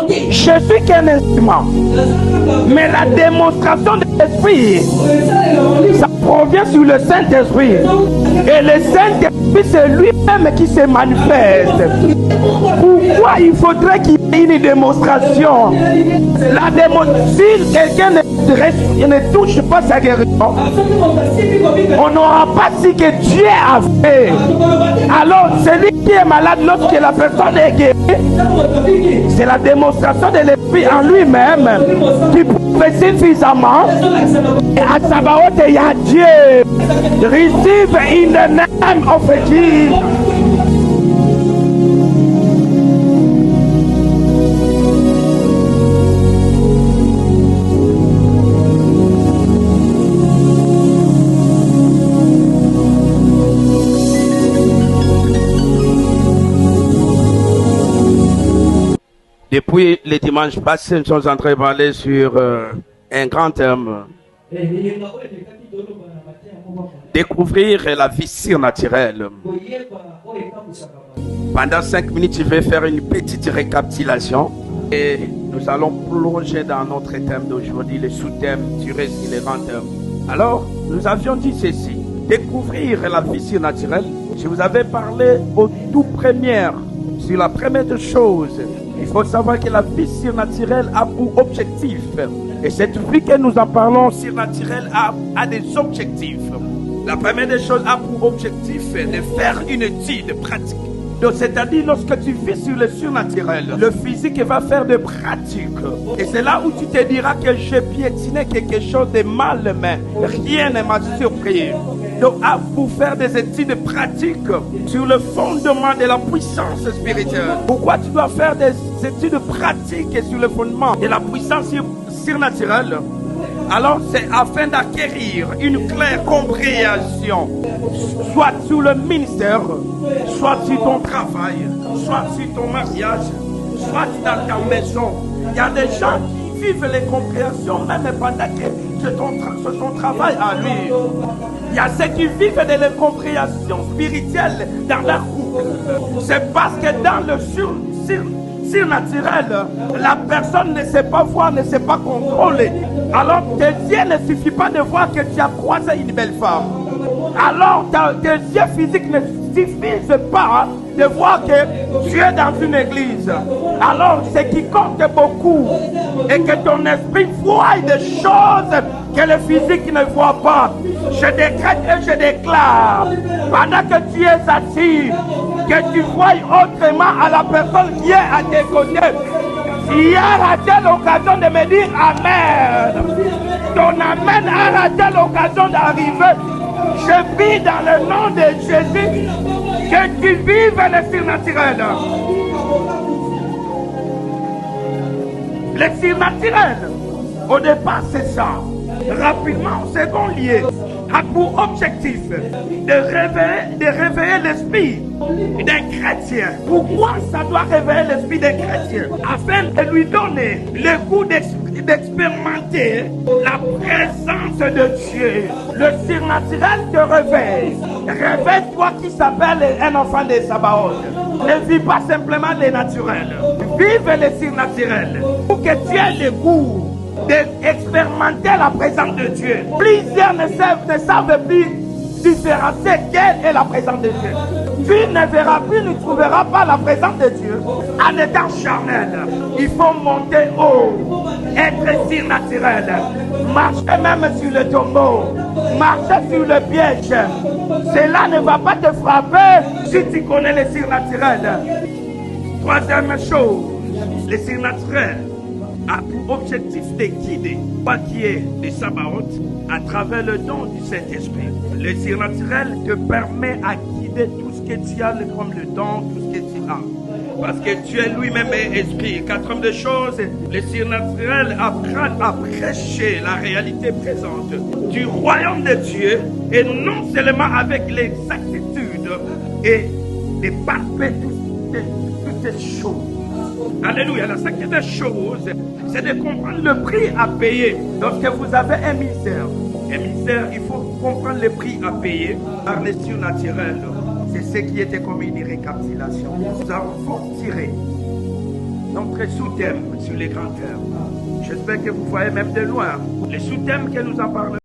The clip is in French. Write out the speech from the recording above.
Je suis qu'un instrument. Mais la démonstration de l'Esprit, ça provient sur le Saint-Esprit. Et le Saint-Esprit, c'est lui-même qui se manifeste. Pourquoi il faudrait qu'il y ait une démonstration? Si quelqu'un ne touche pas sa guérison, on n'aura pas ce que Dieu a fait. Alors, celui qui est malade, lorsque la personne est guérie, c'est la démonstration de l'Esprit en lui-même qui prophétise suffisamment. Et à Sabaoth, il y a Dieu. Receive in the name of Jesus. Depuis les dimanches passés, nous sommes en train de parler sur un grand terme. Découvrir la vie surnaturelle. Pendant 5 minutes, je vais faire une petite récapitulation et nous allons plonger dans notre thème d'aujourd'hui, le sous-thème du résilient terme. Alors, nous avions dit ceci, découvrir la vie surnaturelle. Je vous avais parlé au tout premier, sur la première chose. Il faut savoir que la vie surnaturelle a pour objectif, et cette vie que nous en parlons surnaturelle a des objectifs. La première des choses a pour objectif de faire une étude pratique. Donc, c'est-à-dire, lorsque tu vis sur le surnaturel, le physique va faire de pratiques. Et c'est là où tu te diras que j'ai piétiné quelque chose de mal, mais rien ne m'a surpris. Donc, pour faire des études pratiques sur le fondement de la puissance spirituelle. Pourquoi tu dois faire des études pratiques sur le fondement de la puissance surnaturelle? Alors, c'est afin d'acquérir une claire compréhension, soit sur le ministère, soit sur ton travail, soit sur ton mariage, soit dans ta maison. Il y a des gens qui vivent les compréhensions même pendant que c'est son travail à lui. Il y a ceux qui vivent de l'incompréhension spirituelle dans leur couple. C'est parce que dans le surnaturel, la personne ne sait pas voir, ne sait pas contrôler. Alors tes yeux ne suffit pas de voir que tu as croisé une belle femme. Alors tes yeux physiques ne suffisent pas de voir que tu es dans une église. Alors ce qui compte beaucoup est que ton esprit voit des choses que le physique ne voit pas. Je décrète et je déclare, pendant que tu es assis, que tu vois autrement à la personne qui est à tes côtés. Hier a raté l'occasion de me dire Amen. Ton Amen a raté l'occasion d'arriver. Je prie dans le nom de Jésus que tu vives le surnaturel. Le surnaturel, au départ, c'est ça. Rapidement, second lieu, a pour objectif de réveiller l'esprit d'un chrétien. Pourquoi ça doit réveiller l'esprit d'un chrétien? Afin de lui donner le goût d'expérimenter la présence de Dieu. Le surnaturel te réveille. Réveille-toi qui s'appelle un enfant de Sabaoth. Ne vis pas simplement le naturel. Vive le surnaturel pour que tu aies le goût d'expérimenter la présence de Dieu. Plusieurs ne savent plus différencier quelle est la présence de Dieu. Tu ne verras plus, ne trouveras pas la présence de Dieu en étant charnel. Il faut monter haut, être surnaturel, marcher même sur le tombeau, marcher sur le piège. Cela ne va pas te frapper si tu connais le surnaturel. Troisième chose, le surnaturel a pour objectif de guider, pas qui est de Sabaoth, à travers le don du Saint-Esprit. Le surnaturel te permet à guider tout ce que tu as comme le don, tout ce que tu as. Parce que tu es lui-même esprit. Quatrième des choses, le surnaturel apprend à prêcher la réalité présente du royaume de Dieu et non seulement avec l'exactitude et de palper toutes ces choses. Alléluia. La cinquième chose, c'est de comprendre le prix à payer. Lorsque vous avez un ministère, il faut comprendre le prix à payer par les surnaturels. C'est ce qui était comme une récapitulation. Nous avons tiré notre sous-thème sur les grands thèmes. J'espère que vous voyez même de loin les sous-thèmes que nous en parlons.